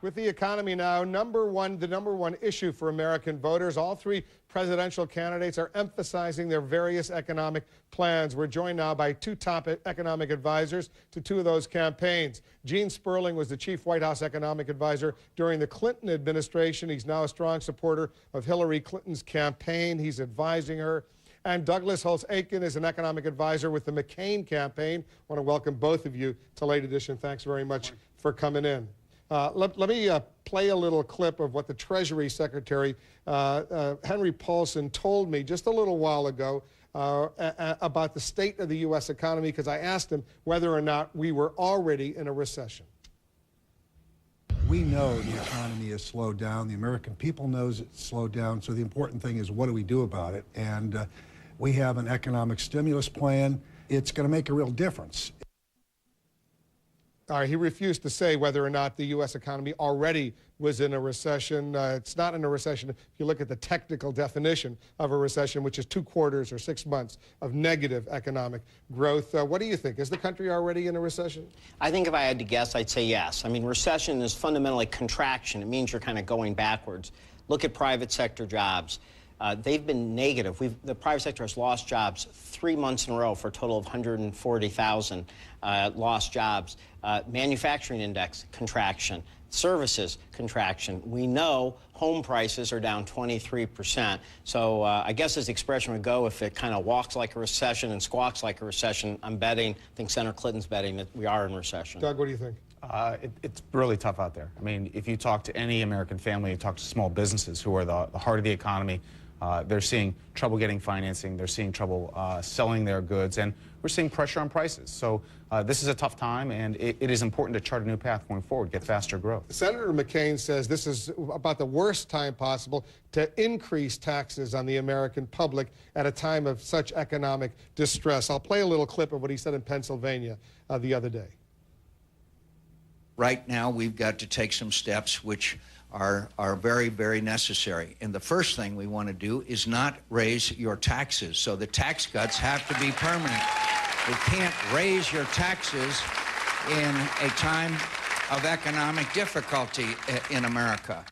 With the economy now the number one issue for American voters, all three presidential candidates are emphasizing their various economic plans. We're joined now by two top economic advisors to two of those campaigns. Gene Sperling was the chief White House economic advisor during the Clinton administration. He's now a strong supporter of Hillary Clinton's campaign. He's advising her. And Douglas Holtz-Eakin is an economic advisor with the McCain campaign. I want to welcome both of you to Late Edition. Thanks very much for coming in. Let me play a little clip of what the Treasury Secretary, Henry Paulson, told me just a little while ago about the state of the U.S. economy, because I asked him whether or not we were already in a recession. We know the economy has slowed down. The American people knows it's slowed down. So the important thing is, what do we do about it? And we have an economic stimulus plan. It's going to make a real difference. All right, he refused to say whether or not the U.S. economy already was in a recession. It's not in a recession if you look at the technical definition of a recession, which is 2 quarters or 6 months of negative economic growth. What do you think? Is the country already in a recession? I think if I had to guess, I'd say yes. I mean, recession is fundamentally contraction. It means you're kind of going backwards. Look at private sector jobs. They've been negative. The private sector has lost jobs 3 months in a row for a total of 140,000 lost jobs. Manufacturing index, contraction. Services, contraction. We know home prices are down 23%. So I guess as the expression would go, if it kind of walks like a recession and squawks like a recession, I think Senator Clinton's betting that we are in recession. Doug, what do you think? It's really tough out there. I mean, if you talk to any American family, you talk to small businesses who are the heart of the economy, they're seeing trouble getting financing, they're seeing trouble selling their goods, and we're seeing pressure on prices. So this is a tough time, and it is important to chart a new path going forward, get faster growth. Senator McCain says this is about the worst time possible to increase taxes on the American public at a time of such economic distress. I'll play a little clip of what he said in Pennsylvania the other day. Right now, we've got to take some steps which are very, very necessary. And the first thing we want to do is not raise your taxes. So the tax cuts have to be permanent. We can't raise your taxes in a time of economic difficulty in America.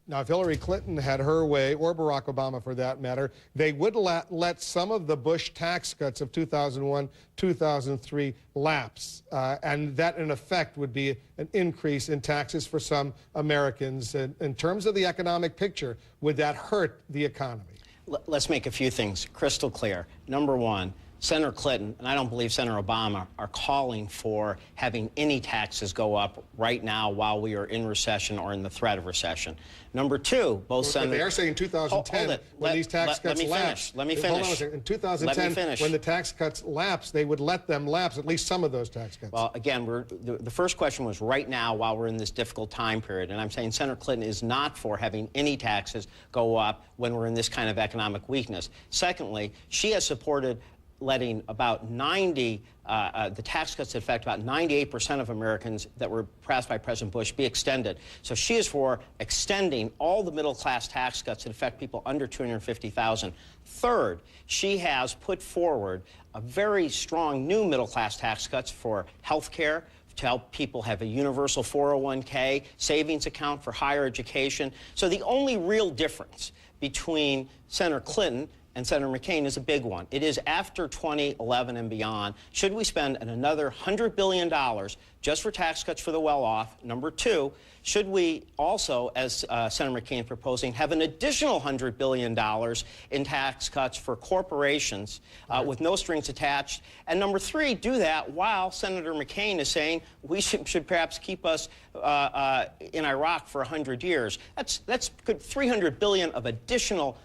Now, if Hillary Clinton had her way, or Barack Obama for that matter, they would let some of the Bush tax cuts of 2001, 2003 lapse. And that, in effect, would be an increase in taxes for some Americans. And in terms of the economic picture, would that hurt the economy? Let's make a few things crystal clear. Number one, Senator Clinton, and I don't believe Senator Obama, are calling for having any taxes go up right now while we are in recession or in the threat of recession. Number two, both senators... They are saying 2010, when these tax cuts lapse. Let me finish. In 2010, when the tax cuts lapse, they would let them lapse, at least some of those tax cuts. Well, again, the first question was right now while we're in this difficult time period, and I'm saying Senator Clinton is not for having any taxes go up when we're in this kind of economic weakness. Secondly, she has supported letting about the tax cuts that affect about 98% of Americans that were passed by President Bush be extended. So she is for extending all the middle-class tax cuts that affect people under $250,000. Third, she has put forward a very strong new middle-class tax cuts for health care, to help people have a universal 401k, savings account for higher education. So the only real difference between Senator Clinton and Senator McCain is a big one. It is after 2011 and beyond. Should we spend another $100 billion just for tax cuts for the well-off? Number two, should we also, as Senator McCain proposing, have an additional $100 billion in tax cuts for corporations with no strings attached? And number three, do that while Senator McCain is saying we should perhaps keep us in Iraq for 100 years. That's good, $300 billion of additional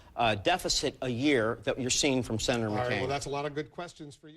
deficit a year that you're seeing from Senator McCain. All right, well, that's a lot of good questions for you.